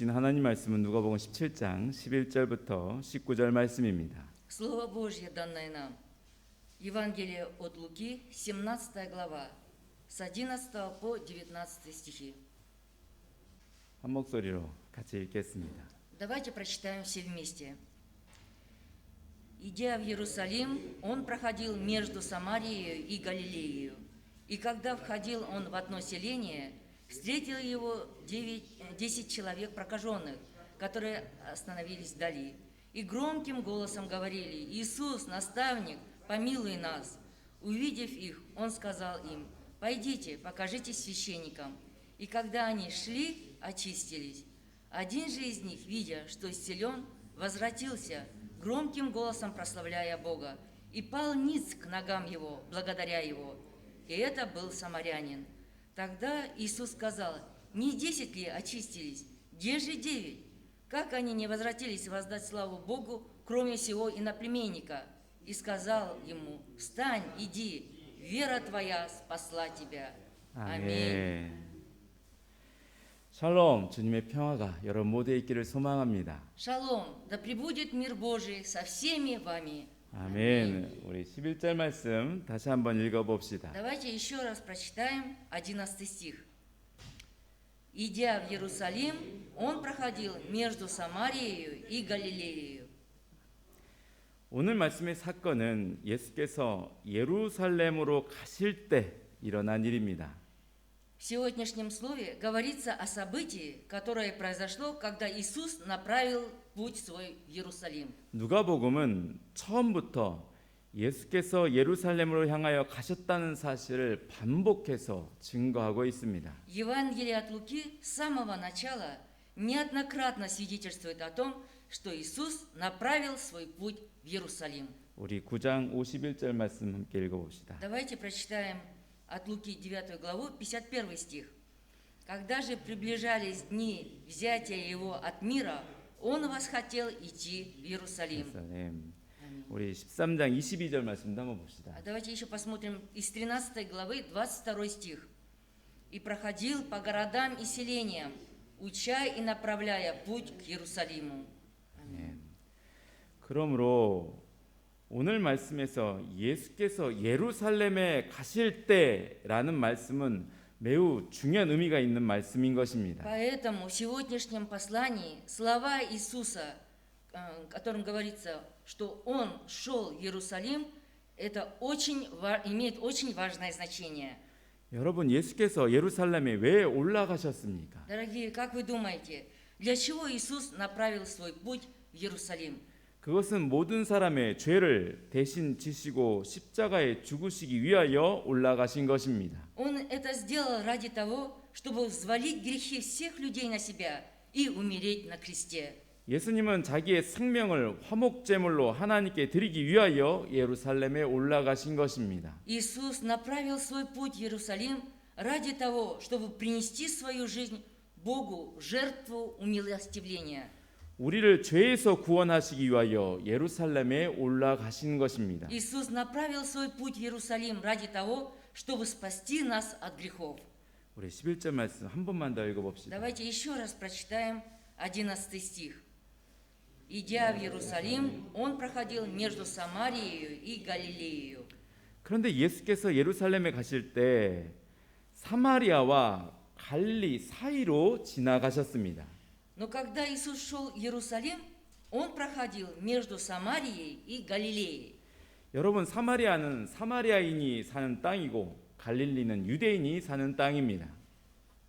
주신 하나님 말씀은 누가복음 17장 11절부터 19절 말씀입니다. Слово Божье, данное нам. Евангелие от Луки, 17 глава, с 11 по 19 стихи. 한 목소리로 같이 읽겠습니다. Давайте прочитаем все вместе. Идя в Иерусалим, он проходил между Самарией и Галилеей. И когда входил он в одно селение, встретил его 10 человек прокаженных, которые остановились вдали. И громким голосом говорили: «Иисус, наставник, помилуй нас». Увидев их, он сказал им: «Пойдите, покажитесь священникам». И когда они шли, очистились. Один же из них, видя, что исцелен, возвратился, громким голосом прославляя Бога, и пал ниц к ногам его, благодаря его. И это был самарянин. Тогда Иисус сказал: «Не 10 ли очистились? Где же 9? Как они не возвратились воздать славу Богу, кроме сего иноплеменника?» И сказал ему: «Встань, иди, вера твоя спасла тебя». 아멘. 샬롬, 주님의 평화가 여러분 모두에 있기를 소망합니다. Шалом, да пребудет мир Божий со всеми вами. 아멘. 우리 11절 말씀 다시 한번 읽어봅시다. Давайте еще раз прочитаем 11 стих. «Идя в Иерусалим, он проходил между Самарией и Галилеей». 오늘 말씀의 사건은 예수께서 예루살렘으로 가실 때 일어난 일입니다. В сегодняшнем слове говорится о событии, которое произошло, когда Иисус направил путь свой в Иерусалим. 누가복음은 처음부터 예수께서 예루살렘으로 향하여 가셨다는 사실을 반복해서 증거하고 있습니다. Евангелие от Луки с самого начала неоднократно свидетельствует о том, что Иисус направил свой путь в Иерусалим. 우리 9장 51절 말씀 함께 읽어봅시다. Давайте прочитаем от Луки 9 главу, 51 стих. «Когда же приближались дни взятия его от мира, он восхотел идти в Иерусалим». 우리 13장 22절 말씀도 한번 봅시다. Давайте еще посмотрим из 13 главы, 22 стих. «И проходил по городам и селениям, уча и направляя путь к Иерусалиму». 그러므로 오늘 말씀에서 예수께서 예루살렘에 가실 때라는 말씀은 매우 중요한 의미가 있는 말씀인 것입니다. Поэтому в сегодняшнем послании слова Иисуса, в котором говорится, что Он шел в Иерусалим, это имеет очень важное значение. 여러분, 예수께서 예루살렘에 왜 올라가셨습니까? Дорогие, как вы думаете, для чего Иисус направил свой путь в Иерусалим? 그것은 모든 사람의 죄를 대신 지시고 십자가에 죽으시기 위하여 올라가신 것입니다. Он это сделал ради того, чтобы взвалить грехи всех людей на себя и умереть на кресте. 예수님은 자기의 생명을 화목제물로 하나님께 드리기 위하여 예루살렘에 올라가신 것입니다. Иисус направил свой путь в Иерусалим ради того, чтобы принести свою жизнь Богу в жертву умилостивления. 우리를 죄에서 구원하시기 위하여 예루살렘에 올라가신 것입니다. Иисус направил свой путь в Иерусалим ради того, чтобы спасти нас от грехов. 우리 11절 말씀 한 번만 더 읽어봅시다. Давайте еще раз прочитаем 11 стих. «Идя в Иерусалим, он проходил между Самарией и Галилеей». 그런데 예수께서 예루살렘에 가실 때 사마리아와 갈릴리 사이로 지나가셨습니다. Но когда Иисус шел в Иерусалим, он проходил между Самарией и Галилеей. 여러분, 사마리아는 사마리아인이 사는 땅이고 갈릴리는 유대인이 사는 땅입니다.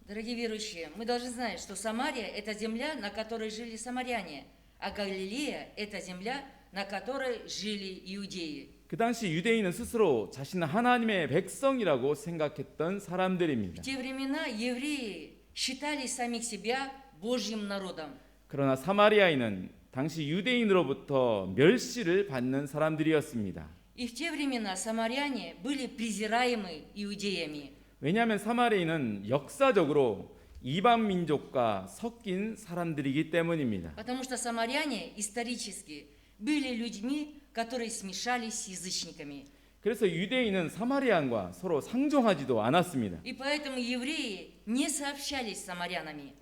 Дорогие верующие, мы должны знать, что Самария – это земля, на которой жили самаряне, а Галилея – это земля, на которой жили иудеи. 그 당시 유대인은 스스로 자신은 하나님의 백성이라고 생각했던 사람들입니다. В те времена евреи считали самих себя Божьим народом. 그러나 사마리아인은 당시 유대인으로부터 멸시를 받는 사람들이었습니다. И в те времена самаряне были презираемы иудеями. 왜냐하면 사마리아인은 역사적으로 이방 민족과 섞인 사람들이기 때문입니다. Потому что самаряне исторически были людьми, которые смешались с язычниками. 그래서 유대인은 사마리아인과 서로 상종하지도 않았습니다. И поэтому евреи не сообщались с самарянами.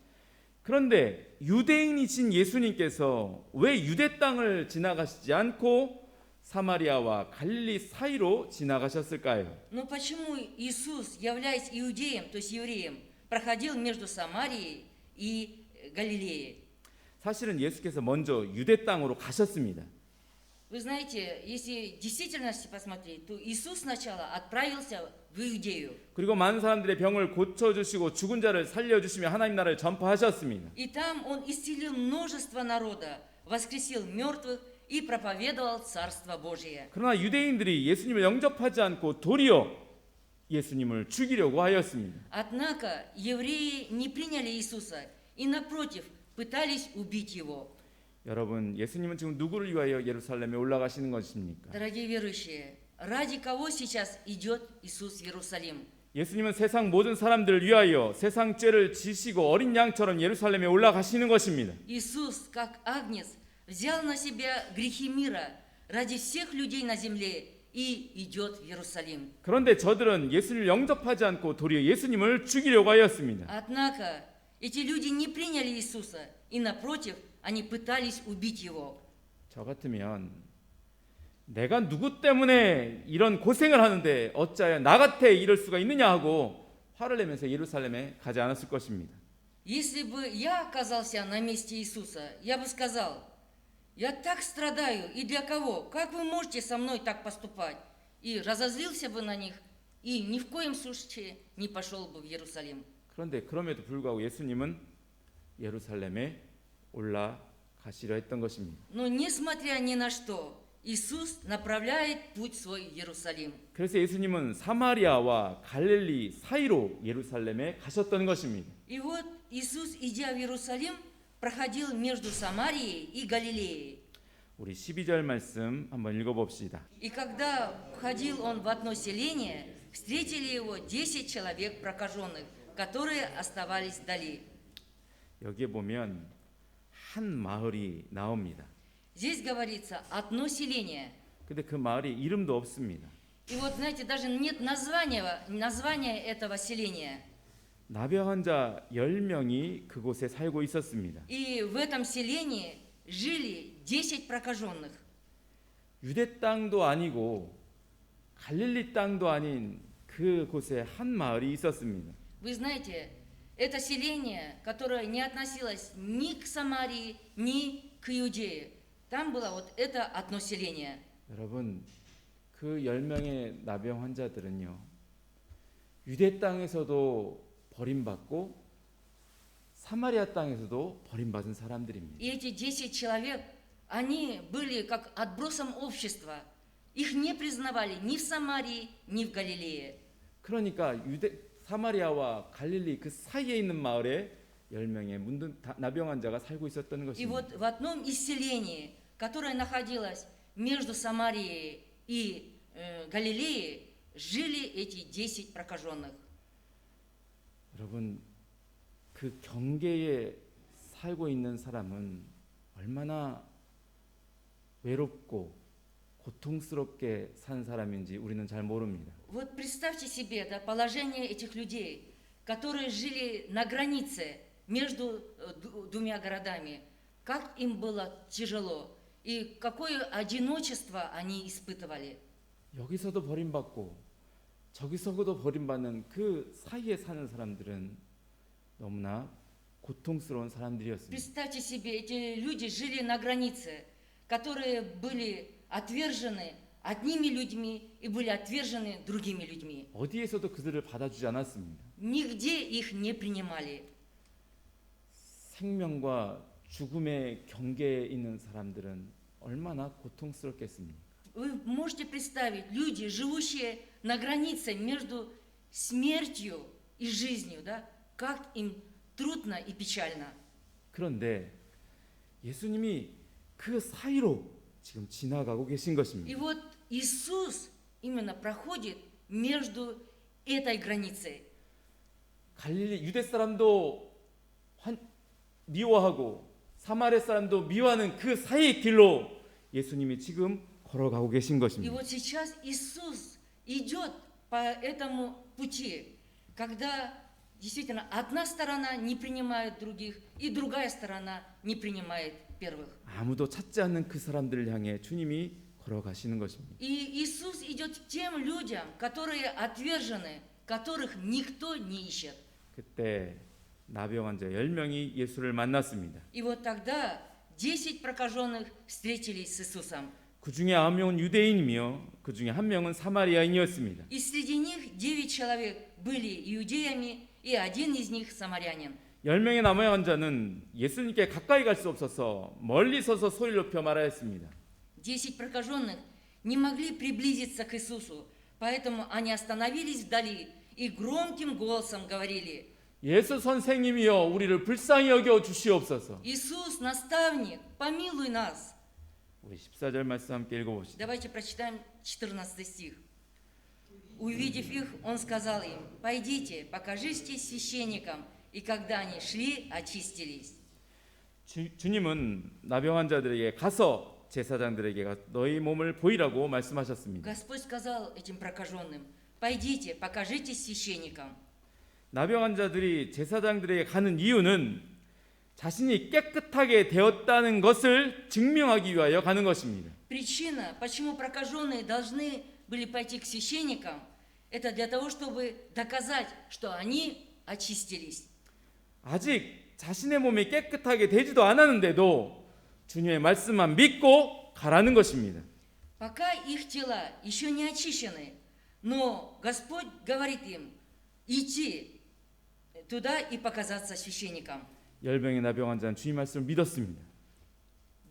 그런데 유대인이신 예수님께서 왜 유대 땅을 지나가시지 않고 사마리아와 갈릴리 사이로 지나가셨을까요? Но почему Иисус, являясь иудеем, то есть евреем, проходил между Самарией и Галилеей? 사실은 예수께서 먼저 유대 땅으로 가셨습니다. Вы знаете, если в действительности посмотреть, то Иисус сначала отправился в Иудею. 그리고 많은 사람들의 병을 고쳐주시고 죽은 자를 살려주시며 하나님 나라를 전파하셨습니다. И там Он исцелил множество народа, воскресил мертвых и проповедовал Царство Божие. 그러나 유대인들이 예수님을 영접하지 않고 도리어 예수님을 죽이려고 하였습니다. Однако евреи не приняли Иисуса и, напротив, пытались убить Его. 여러분, 예수님은 지금 누구를 위하여 예루살렘에 올라가시는 것입니까? Дорогие верующие, ради кого сейчас идет Иисус в Иерусалим? 예수님은 세상 모든 사람들을 위하여 세상 죄를 지시고 어린 양처럼 예루살렘에 올라가시는 것입니다. Иисус, как агнец, взял на себя грехи мира ради всех людей на земле и идет в Иерусалим. 그런데 저들은 예수님을 영접하지 않고 도리어 예수님을 죽이려고 하였습니다. Однако эти люди не приняли Иисуса и, напротив, они пытались убить Его. 저 같으면 내가 누구 때문에 이런 고생을 하는데 어찌하여 나 같아 이럴 수가 있느냐 하고 화를 내면서 예루살렘에 가지 않았을 것입니다. Если бы я оказался на месте Иисуса, я бы сказал: я так страдаю, и для кого? Как вы можете со мной так поступать? И разозлился бы на них, и ни в коем случае не пошел бы в Иерусалим. 그런데 그럼에도 불구하고 예수님은 예루살렘에 올라가시려 했던 것입니다. Но несмотря ни на что, Иисус направляет путь свой в Иерусалим. 그래서 예수님은 사마리아와 갈릴리 사이로 예루살렘에 가셨던 것입니다. И вот Иисус, идя в Иерусалим, проходил между Самарией и Галилеей. 우리 12절 말씀 한번 읽어봅시다. И когда входил он в одно селение, встретили его 10 человек прокаженных, которые оставались вдали. 여기에 보면 한 마을이 나옵니다. Здесь говорится одно селение. 근데 그 마을이 이름도 없습니다. И вот, знаете, даже нет названия этого селения. 나병 환자 10명이 그곳에 살고 있었습니다. И в этом селении жили 10 прокаженных. 유대 땅도 아니고 갈릴리 땅도 아닌 그곳에 한 마을이 있었습니다. Вы знаете, это селение, которое не относилось ни к Самарии, ни к Иудее. Там было вот это одно селение. 여러분, 그 10명의 나병 환자들은요, 유대 땅에서도 버림받고 사마리아 땅에서도 버림받은 사람들입니다. И эти 10 человек, они были как отбросом общества. Их не признавали ни в Самарии, ни в Галилее. 그러니까 사마리아와 갈릴리 그 사이에 있는 마을에 10명의 나병 환자가 살고 있었던 И 것입니다. вот в одном из селений, которое находилось между Самарией и Галилеей, жили эти 10 прокаженных. 여러분, 그 경계에 살고 있는 사람은 얼마나 외롭고 고통스럽게 산 사람인지 우리는 잘 모릅니다. Вот представьте себе, да, положение этих людей, которые жили на границе между двумя городами. Как им было тяжело и какое одиночество они испытывали. 여기서도 버림받고 저기서도 버림받는 그 사이에 사는 사람들은 너무나 고통스러운 사람들이었습니다. Представьте себе, эти люди жили на границе, которые были отвержены одними людьми и были отвержены другими людьми. 어디에서도 그들을 받아주지 않았습니다. Нигде их не принимали. 생명과 죽음의 경계에 있는 사람들은 얼마나 고통스럽겠습니까? Вы можете представить, люди, живущие на границе между смертью и жизнью, да, как им трудно и печально. 그런데 예수님이 그 사이로 지금 지나가고 계신 것입니다. И вот Иисус именно проходит между этой границей. 갈릴리 유대 사람도 미워하고 사마리아 사람도 미워하는 그 사이의 길로 예수님이 지금 걸어가고 계신 И 것입니다. вот сейчас Иисус идет по этому пути, когда Действительно, одна сторона не принимает других, и другая сторона не принимает первых. 아무도 찾지 않는 그 사람들을 향해 주님이 걸어가시는 것입니다. И Иисус идет к тем людям, которые отвержены, которых никто не ищет. 그때 나병 환자 10명이 예수를 만났습니다. И вот тогда 10 прокаженных встретились с Иисусом. 그 중에 9명은 유대인이며 그 중에 1명은 사마리아인이었습니다. И среди них 9 человек были иудеями, и один из них самарянин. 10명의 나병 환자는 예수님께 가까이 갈 수 없어서 멀리 서서 소리를 높여 말하였습니다. 10 прокаженных не могли приблизиться к Иисусу, поэтому они остановились вдали и громким голосом говорили: 예수 선생님이여 우리를 불쌍히 여겨 주시옵소서. «Иисус, наставник, помилуй нас». 우리 14절 말씀 함께 읽어봅시다. Давайте прочитаем 14 стих. Увидев их, он сказал им: «Пойдите, покажитесь священникам». И когда они шли, очистились. 주님은 나병 환자들에게 가서 제사장들에게 너희 몸을 보이라고 말씀하셨습니다. Господь сказал этим прокаженным: «Пойдите, покажитесь священникам». 나병 환자들이 제사장들에게 가는 이유는 자신이 깨끗하게 되었다는 것을 증명하기 위하여 가는 것입니다. Причина, почему прокаженные должны были пойти к священникам, это для того, чтобы доказать, что они очистились. 아직 자신의 몸이 깨끗하게 되지도 않았는데도 주님의 말씀만 믿고 가라는 것입니다. Пока их тела еще не очищены, но Господь говорит им идти туда и показаться священникам. 10명의 나병 환자는 주님 말씀을 믿었습니다.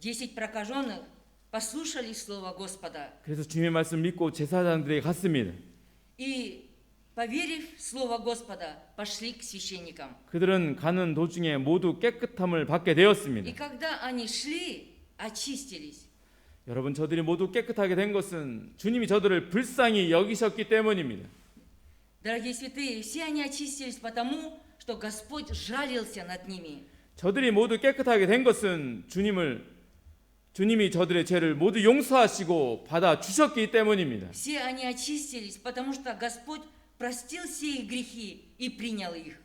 10 прокаженных послушали слово Господа 그래서 주님의 말씀을 믿고 제사장들에게 갔습니다. и, поверив в слово Господа, пошли к священникам. 그들은 가는 도중에 모두 깨끗함을 받게 И 되었습니다. когда они шли, очистились. 여러분, 저들이 모두 깨끗하게 된 것은 주님이 저들을 불쌍히 여기셨기 때문입니다. Дорогие святые, все они очистились потому, что Господь жалился над ними. 저들이 모두 깨끗하게 된 것은 주님이 저들의 죄를 모두 용서하시고 받아 주셨기 때문입니다. Все они очистились, потому что Господь простил все их грехи и принял их.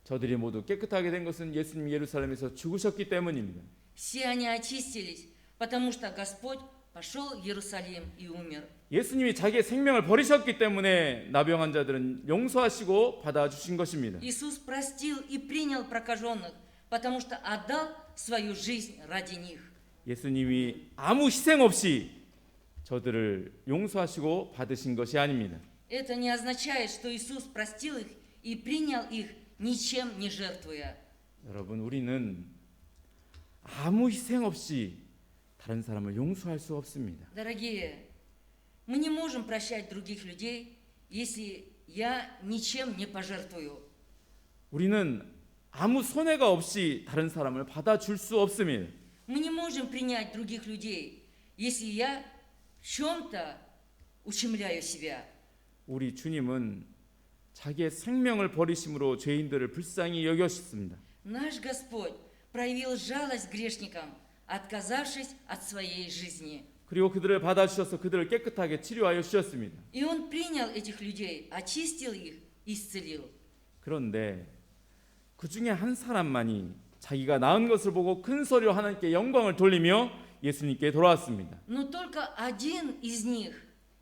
저들이 모두 깨끗하게 된 것은 예수님 예루살렘에서 죽으셨기 때문입니다. Все они очистились, потому что Господь пошел в Иерусалим и умер. 예수님이 자기의 생명을 버리셨기 때문에 나병 환자들은 용서하시고 받아 주신 것입니다. Иисус простил и принял прокаженных, потому что отдал свою жизнь ради них. 예수님이 아무 희생 없이 저들을 용서하시고 받으신 것이 아닙니다. Это не означает, что Иисус простил их и принял их, ничем не жертвуя. 여러분, 우리는 아무 희생 없이 다른 사람을 용서할 수 없습니다. Дорогие, мы не можем прощать других людей, если я ничем не пожертвую. 우리는 아무 손해가 없이 다른 사람을 받아줄 수 없습니다. Мы не можем принять других людей, если я в чем-то ущемляю себя. 우리 주님은 자기의 생명을 버리심으로 죄인들을 불쌍히 여기셨습니다. Наш Господь проявил жалость к грешникам, отказавшись от своей жизни. 그리고 그들을 받아주셔서 그들을 깨끗하게 치료하여 주셨습니다. И Он принял этих людей, очистил их, исцелил. 그런데 그 중에 한 사람만이 자기가 나은 것을 보고 큰 소리로 하나님께 영광을 돌리며 예수님께 돌아왔습니다. Но только один из них,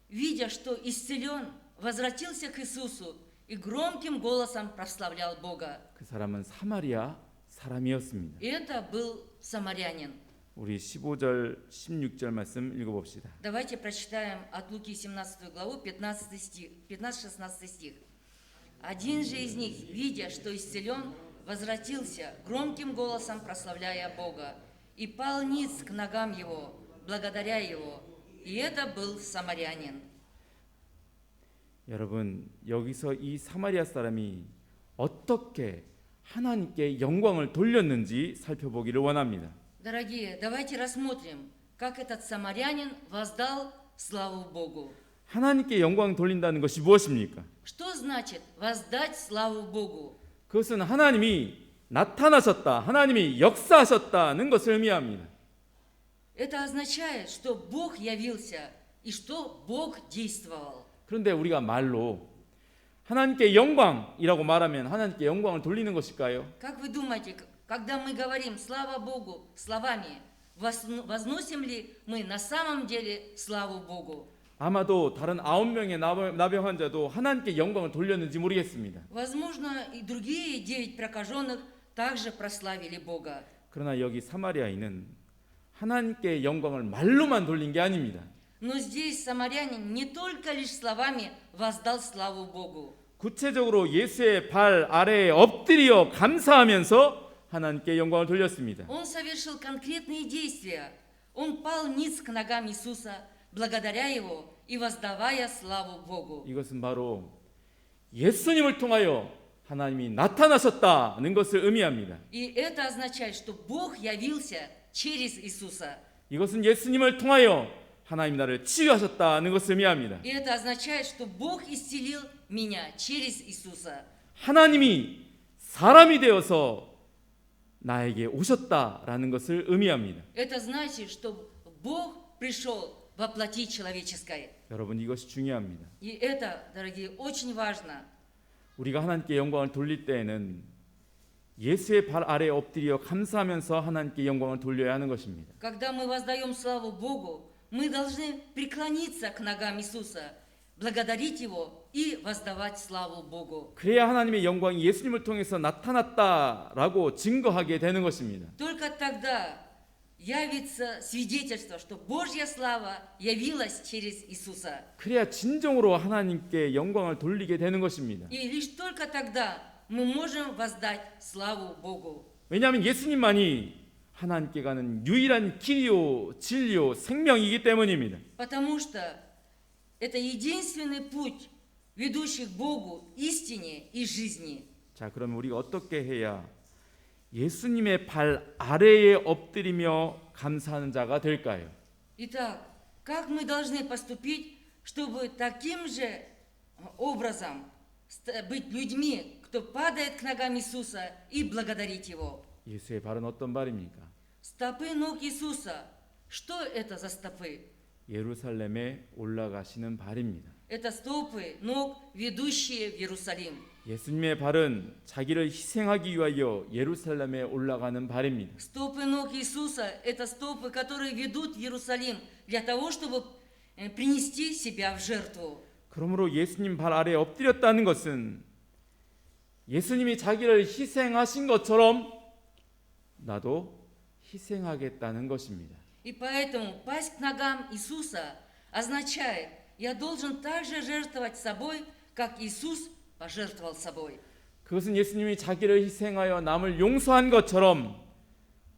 видя, что исцелен, возвратился к Иисусу и громким голосом прославлял Бога. 그 사람은 사마리아 사람이었습니다. И это был самарянин. 우리 15절, 16절 말씀 읽어봅시다. Давайте прочитаем от Луки 17 главу 15-16 стих. Один же из них, видя, что исцелен, возвратился, громким голосом прославляя Бога, и пал ниц к ногам его, благодаря его. И это был самарянин. 여러분, 여기서 이 사마리아 사람이 어떻게 하나님께 영광을 돌렸는지 살펴보기를 원합니다. Дорогие, давайте рассмотрим, как этот самарянин воздал славу Богу. 하나님께 영광 돌린다는 것이 무엇입니까? Что значит воздать славу Богу? 그것은 하나님이 나타나셨다, 하나님이 역사하셨다는 것을 의미합니다. Это означает, что Бог явился и что Бог действовал. 그런데 우리가 말로 하나님께 영광이라고 말하면 하나님께 영광을 돌리는 것일까요? Как вы думаете, когда мы говорим «Слава Богу» словами, возносим ли мы на самом деле славу Богу? 아마도 다른 9명의 나병 환자도 하나님께 영광을 돌렸는지 모르겠습니다. Возможно, и другие 9 прокаженных также прославили Бога. 그러나 여기 사마리아인은 하나님께 영광을 말로만 돌린 게 아닙니다. Но здесь самарянин не только лишь словами воздал славу Богу. 구체적으로 예수의 발 아래에 엎드려 감사하면서 하나님께 영광을 돌렸습니다. Он совершил конкретные действия. Он пал ниц к ногам Иисуса, благодаря Его и воздавая славу Богу. 이것은 바로 예수님을 통하여 하나님이 나타나셨다는 것을 의미합니다. И это означает, что Бог явился через Иисуса. 이것은 예수님을 통하여 하나님 나를 치유하셨다는 것을 의미합니다. И это означает, что Бог исцелил меня через Иисуса. 하나님이 사람이 되어서 나에게 오셨다라는 것을 의미합니다. Это значит, что Бог пришел во плоти человеческой. 여러분 이것이 중요합니다. И это, дорогие, очень важно. 우리가 하나님께 영광을 돌릴 때에는 예수의 발 아래에 엎드려 감사하면서 하나님께 영광을 돌려야 하는 것입니다. Когда мы воздаем славу Богу, мы должны преклониться к ногам Иисуса, благодарить Его и воздавать славу Богу. 그래야 하나님의 영광이 예수님을 통해서 나타났다라고 증거하게 되는 것입니다. Только тогда явится свидетельство, что Божья слава явилась через Иисуса. 그래야 진정으로 하나님께 영광을 돌리게 되는 것입니다. И лишь только тогда мы можем воздать славу Богу. 왜냐하면 예수님만이 하나님께 가는 유일한 길이요 진리요 생명이기 때문입니다. Потому что это единственный путь, ведущий к Богу, истине и жизни. 자, 그러면 우리가 어떻게 해야 예수님의 발 아래에 엎드리며 감사하는 자가 될까요? Итак, как мы должны поступить, чтобы таким же образом быть людьми, кто падает к ногам Иисуса и благодарить Его? 예수의 발은 어떤 발입니까? Стопы ног Иисуса. Что это за стопы? 예루살렘에 올라가시는 발입니다. Это стопы ног, ведущие в Иерусалим. 예수님의 발은 자기를 희생하기 위하여 예루살렘에 올라가는 발입니다. Стопы ног Иисуса – это стопы, которые ведут в Иерусалим для того, чтобы принести себя в жертву. 그러므로 예수님 발 아래에 엎드렸다는 것은 예수님이 자기를 희생하신 것처럼 나도 희생하겠다는 것입니다. И поэтому пасть к ногам Иисуса означает, я должен также жертвовать собой, как Иисус пожертвовал собой. 그것은 예수님이 자기를 희생하여 남을 용서한 것처럼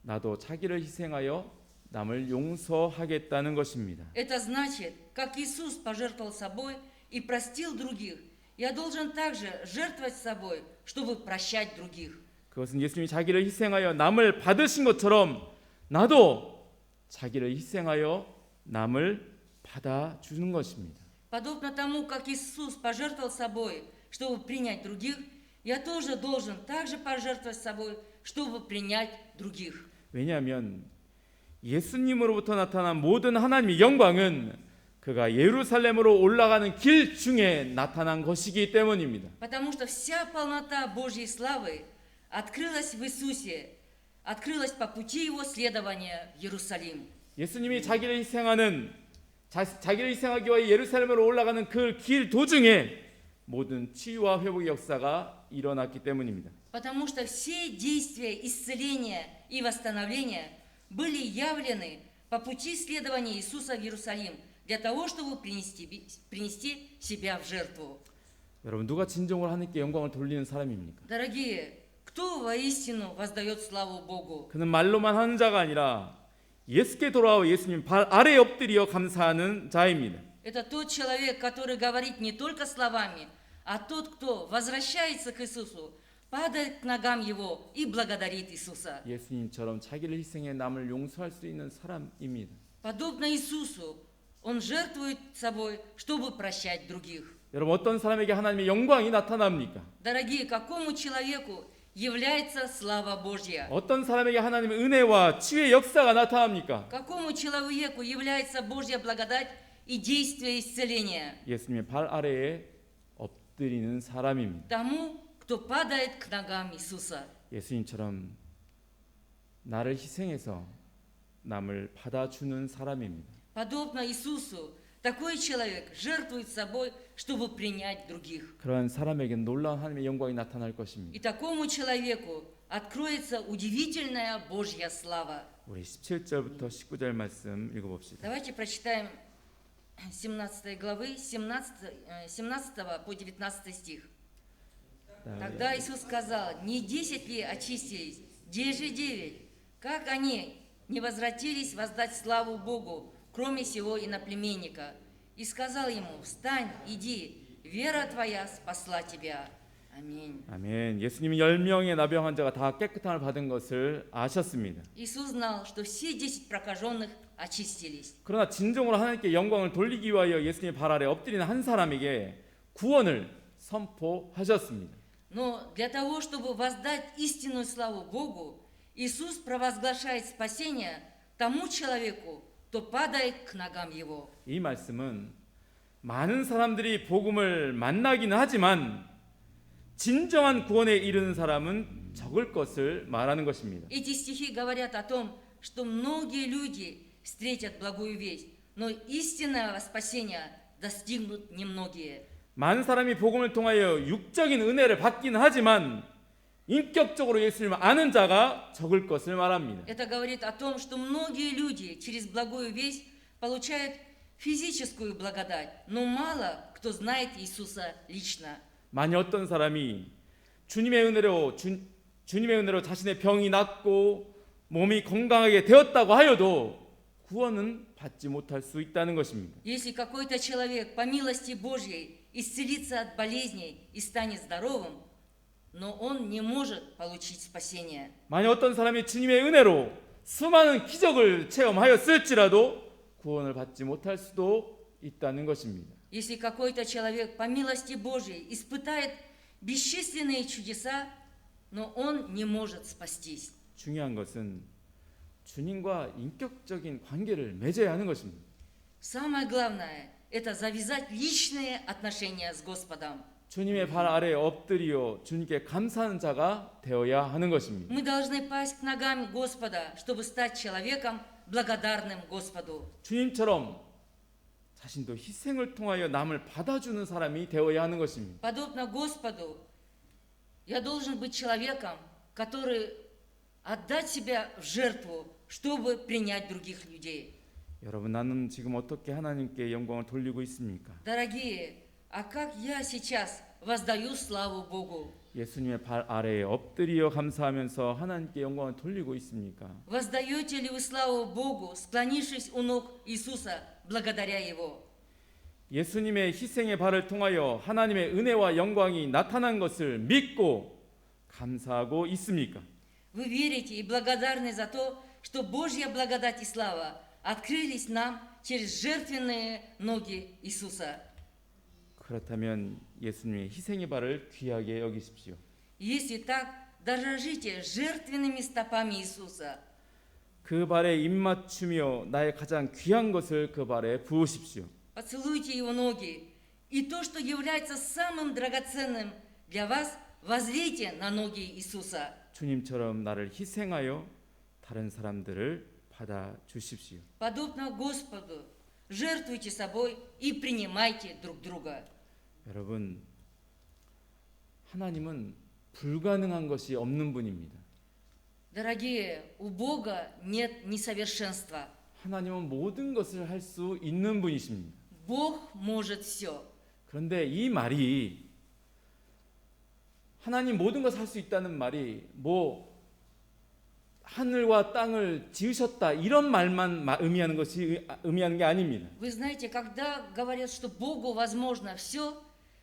나도 자기를 희생하여 남을 용서하겠다는 것입니다. Это значит, как Иисус пожертвовал собой и простил других, я должен также жертвовать собой, чтобы прощать других. 그것은 예수님이 자기를 희생하여 남을 받으신 것처럼 나도 자기를 희생하여 남을 받아주는 것입니다. Подобно тому, как Иисус пожертвовал собой, чтобы принять других, я тоже должен также пожертвовать собой, чтобы принять других. 왜냐하면 예수님으로부터 나타난 모든 하나님의 영광은 그가 예루살렘으로 올라가는 길 중에 나타난 것이기 때문입니다. Потому что вся полнота Божьей славы открылась в Иисусе, открылась по пути Его следования в Иерусалим. 예수님이 자기를 희생하기 위해 예루살렘으로 올라가는 그 길 도중에 모든 치유와 회복의 역사가 일어났기 때문입니다. Потому что все действия исцеления и восстановления были явлены по пути следования Иисуса в Иерусалим для того, чтобы принести себя в жертву. 여러분 누가 진정으로 하나님께 영광을 돌리는 사람입니까? Дорогие, кто воистину воздает славу Богу? 그는 말로만 하는 자가 아니라 예수께 돌아와 예수님 발 아래에 엎드려 감사하는 자입니다. Это тот человек, который говорит не только словами, а тот, кто возвращается к Иисусу, падает к ногам Его и благодарит Иисуса. 예수님처럼 자기를 희생해 남을 용서할 수 있는 사람입니다. Подобно Иисусу, он жертвует собой, чтобы прощать других. 여러분 어떤 사람에게 하나님의 영광이 나타납니까? Дорогие, какому человеку является слава Божья? 어떤 사람에게 하나님의 은혜와 치유의 역사가 나타납니까? Какому человеку является Божья благодать и действие исцеления? 예수님의 발 아래에 엎드리는 사람입니다. тому, кто падает к ногам Иисуса. 예수님처럼 나를 희생해서 남을 받아주는 사람입니다. Подобно Иисусу, такой человек жертвует собой, чтобы принять других. 그러한 사람에게 놀라운 하나님의 영광이 나타날 것입니다. И такому человеку откроется удивительная Божья слава. 우리 17절부터 19절 말씀 읽어봅시다. Давайте прочитаем 17 главы, 17 по 19 стих. Тогда Иисус сказал: не 10 ли очистились, где же 9? Как они не возвратились воздать славу Богу, кроме сего иноплеменника? И сказал ему: встань, иди, вера твоя спасла тебя. Аминь. 아멘. 예수님이 10명의 나병 환자가 다 깨끗함을 받은 것을 아셨습니다. Иисус знал, что все 10 прокаженных очистились. 그러나 진정으로 하나님께 영광을 돌리기 위하여 예수님의 발 아래 엎드리는 한 사람에게 구원을 선포하셨습니다. Но для того, чтобы воздать истинную славу Богу, Иисус провозглашает спасение тому человеку, кто падает к ногам Его. 이 말씀은 많은 사람들이 복음을 만나기는 하지만 진정한 구원에 이르는 사람은 적을 것을 말하는 것입니다. Эти стихи говорят о том, что многие люди встретят благую весть, но истинного спасения достигнут немногие. 많은 사람이 복음을 통하여 육적인 은혜를 받기는 하지만 인격적으로 예수님을 아는 자가 적을 것을 말합니다. Это говорит о том, что многие люди через благую весть получают физическую благодать, но мало кто знает Иисуса лично. 만약 어떤 사람이 주님의 은혜로 자신의 병이 낫고 몸이 건강하게 되었다고 하여도 구원은 받지 못할 수 있다는 것입니다. Если какой-то человек по милости Божьей исцелится от болезней и станет здоровым, но он не может получить спасение. 만약 어떤 사람이 주님의 은혜로 수많은 기적을 체험하였을지라도 구원을 받지 못할 수도 있다는 것입니다. Если какой-то человек по милости Божьей испытает бесчисленные чудеса, но он не может спастись. 중요한 것은 주님과 인격적인 관계를 맺어야 하는 것입니다. Самое главное – это завязать личные отношения с Господом. 주님의 발 아래에 엎드려 주님께 감사하는 자가 되어야 하는 것입니다. Мы должны пасть к ногам Господа, чтобы стать человеком, благодарным Господу. 주님처럼 자신도 희생을 통하여 남을 받아주는 사람이 되어야 하는 것입니다. Подобно Господу, я должен быть человеком, который отдать себя в жертву, чтобы принять других людей. 여러분, 나는 지금 어떻게 하나님께 영광을 돌리고 있습니까? Дорогие, а как я сейчас воздаю славу Богу? 예수님의 발 아래에 엎드려 감사하면서 하나님께 영광을 돌리고 있습니까? Воздаете ли вы славу Богу, склонившись у ног Иисуса, благодаря Его? 예수님의 희생의 발을 통하여 하나님의 은혜와 영광이 나타난 것을 믿고 감사하고 있습니까? Вы верите и благодарны за то, что Божья благодать и слава открылись нам через жертвенные ноги Иисуса. 그렇다면 예수님의 희생의 발을 귀하게 여기십시오. Если так, дорожите жертвенными стопами Иисуса. 그 발에 입맞추며 나의 가장 귀한 것을 그 발에 부으십시오. Поцелуйте Его ноги. И то, что является самым драгоценным для вас, возлейте на ноги Иисуса. 주님처럼 나를 희생하여 다른 사람들을 받아 주십시오. Подобно Господу, жертвуйте собой и принимайте друг друга. 여러분, 하나님은 불가능한 것이 없는 분입니다. Дорогие, у Бога нет несовершенства. 하나님은 모든 것을 할 수 있는 분이십니다. Бог может все. 그런데 이 말이 하나님 모든 것을 할 수 있다는 말이 뭐 하늘과 땅을 지으셨다 이런 말만 의미하는 게 아닙니다. Вы знаете, когда говорят, что Богу возможно все,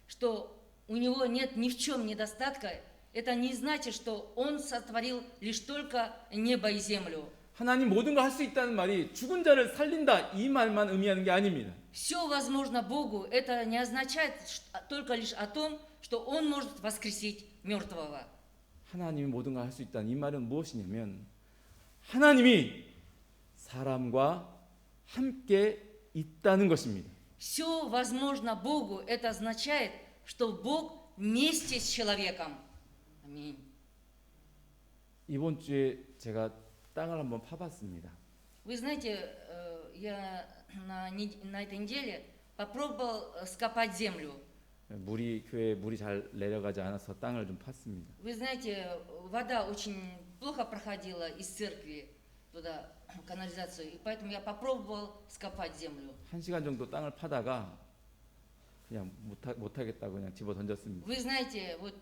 что у Него нет ни в чем недостатка, это не значит, что Он сотворил лишь только небо и землю. 하나님 모든 걸 할 수 있다는 말이 죽은 자를 살린다 이 말만 의미하는 게 아닙니다. Все возможно Богу, это не означает только лишь о том, что Он может воскресить мертвого. 하나님이 모든 걸 할 수 있다는 이 말은 무엇이냐면 하나님이 사람과 함께 있다는 것입니다. Все возможно Богу, это означает, что Бог вместе с человеком. Аминь. 이번 주에 제가 땅을 한번 파봤습니다. Вы знаете, я на этой неделе попробовал скопать землю. 물이 교회에 물이 잘 내려가지 않아서 땅을 좀 팠습니다. Вы знаете, вода очень плохо проходила из церкви туда, в канализацию, и поэтому я попробовал скопать землю. 1시간 정도 땅을 파다가 그냥 못하겠다고 그냥 집어 던졌습니다. Вы знаете, вот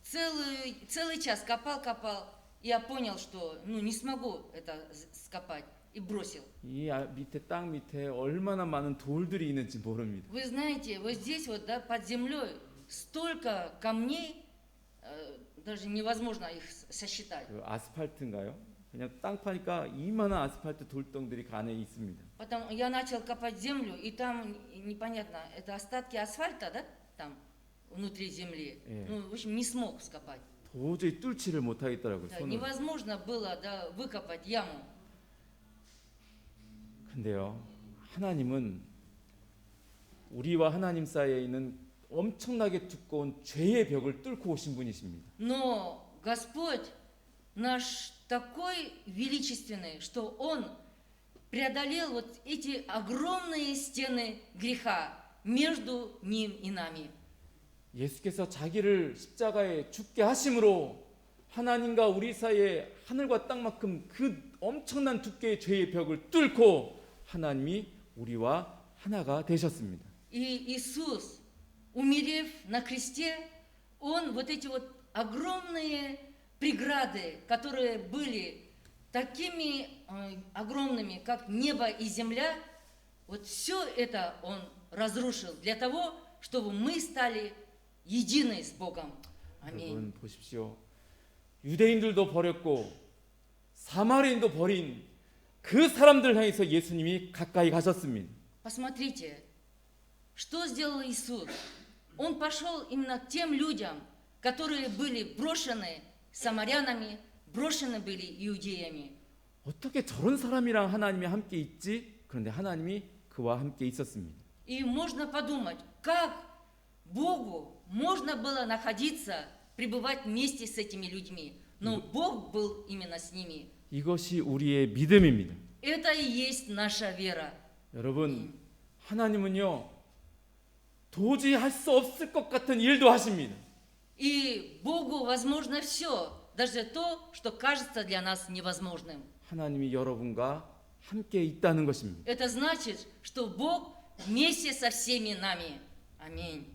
целый час копал, и я понял, что не смогу это скопать, и бросил. 이 밑에 땅 밑에 얼마나 많은 돌들이 있는지 모릅니다. Вы знаете, вот здесь вот, да, под землей столько камней, даже невозможно их сосчитать. 그 아스팔트인가요? 그냥 땅 파니까 이만한 아스팔트 돌덩들이 그 안에 있습니다. Потом я начал копать землю, и там непонятно, это остатки асфальта, да, там внутри земли. В общем, не смог скопать. 도저히 뚫지를 못하겠더라고요. Да, 손으로. невозможно было, да, выкопать яму. 근데요, 하나님은 우리와 하나님 사이에 있는 엄청나게 두꺼운 죄의 벽을 뚫고 오신 분이십니다. Но Господь наш такой величественный, что Он преодолел вот эти огромные стены греха между Ним и нами. 예수께서 자기를 십자가에 죽게 하심으로 하나님과 우리 사이에 하늘과 땅만큼 그 엄청난 두께의 죄의 벽을 뚫고 하나님이 우리와 하나가 되셨습니다. И Иисус, умерев на кресте, Он вот эти вот огромные преграды, которые были такими огромными, как небо и земля, вот все это Он разрушил для того, чтобы мы стали единой с Богом. Аминь. 여러분 보십시오. 유대인들도 버렸고 사마리인도 버린 그 사람들 향해서 예수님이 가까이 가셨습니다. Посмотрите, что сделал Иисус. Он пошел именно к тем людям, которые были брошены самарянами, брошены были иудеями. 어떻게 저런 사람이랑 하나님이 함께 있지? 그런데 하나님이 그와 함께 있었습니다. И можно подумать, как Богу можно было находиться, пребывать вместе с этими людьми. Но Бог был именно с ними. 이것이 우리의 믿음입니다. Это и есть наша вера. 여러분, 하나님은요 도저히 할 수 없을 것 같은 일도 하십니다. И Богу возможно все, даже то, что кажется для нас невозможным. 하나님이 여러분과 함께 있다는 것입니다. Это значит, что Бог вместе со всеми нами. Аминь.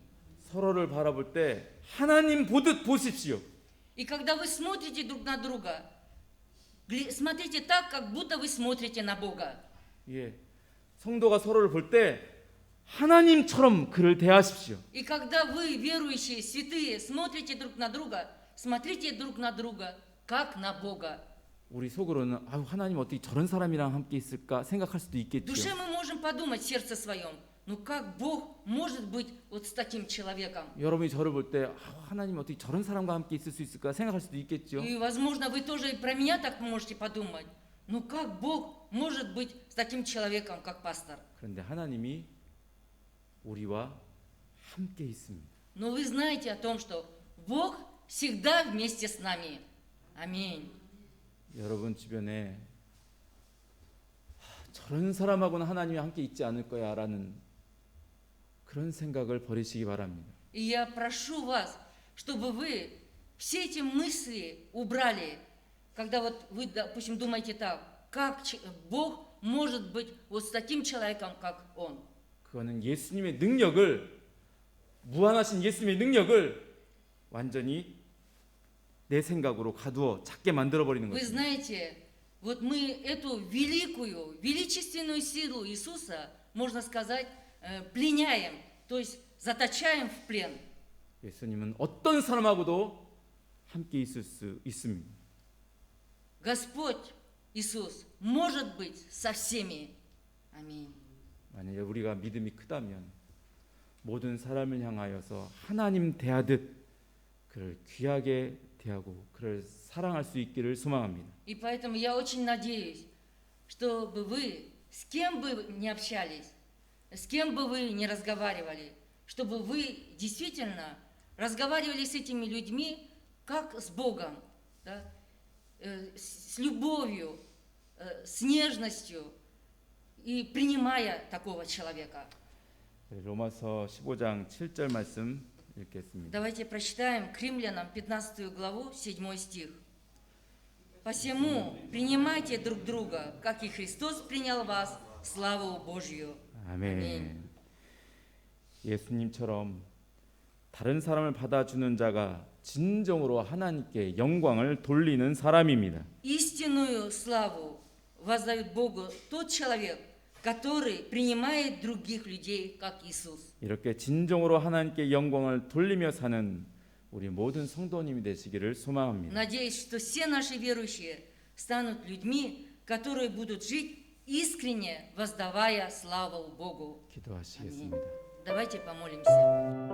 서로를 바라볼 때 하나님 보듯 보십시오. И когда вы смотрите друг на друга, смотрите так, как будто вы смотрите на Бога. 예, 성도가 서로를 볼 때 하나님처럼 그를 대하십시오. И когда вы, верующие, святые, смотрите друг на друга как на Бога. 우리 속으로는 아유 하나님 어떻게 저런 사람이랑 함께 있을까 생각할 수도 В 있겠죠. душе мы можем подумать в сердце своем, ну как Бог может быть вот с таким человеком? 여러분이 저를 볼 때 하나님 어떻게 저런 사람과 함께 있을 수 있을까 생각할 수도 있겠죠. И, возможно, вы тоже и про меня так можете подумать. Ну как Бог может быть с таким человеком, как пастор? 그런데 하나님이 우리와 함께 있습니다. Но вы знаете о том, что Бог всегда вместе с нами. Аминь. 여러분 주변에 저런 사람하고는 하나님이 함께 있지 않을 거야라는 그런 생각을 버리시기 바랍니다. И я прошу вас, чтобы вы все эти мысли убрали, когда вот вы, допустим, думаете так, как Бог может быть вот с таким человеком, как Он. 그거는 예수님의 능력을 무한하신 예수님의 능력을 완전히 내 생각으로 가두어 작게 만들어 버리는 Вы 것입니다. знаете, вот мы эту великую, величественную силу Иисуса, можно сказать, пленяем, то есть заточаем в плен. 예수님은 어떤 사람하고도 함께 있을 수 있습니다. Господь Иисус может быть со всеми. Аминь. 만약에 우리가 믿음이 크다면 모든 사람을 향하여서 하나님 대하듯 그를 귀하게 대하고 그를 사랑할 수 있기를 소망합니다. И поэтому я очень надеюсь, чтобы вы, с кем бы ни общались, с кем бы вы ни разговаривали, чтобы вы действительно разговаривали с этими людьми как с Богом, да, с любовью, с нежностью и принимая такого человека. 로마서 15장 7절 말씀 읽겠습니다. Давайте прочитаем к Римлянам 15 главу, 7 стих. «Посему принимайте друг друга, как и Христос принял вас, славу Божью». 아멘. 예수님처럼 다른 사람을 받아주는 자가 진정으로 하나님께 영광을 돌리는 사람입니다. Истинную славу воздает Богу тот человек, который принимает других людей, как Иисус. 이렇게 진정으로 하나님께 영광을 돌리며 사는 우리 모든 성도님이 되시기를 소망합니다. Надеюсь, что все наши верующие станут людьми, которые будут жить искренне, воздавая славу Богу. 기도하시겠습니다. Давайте помолимся.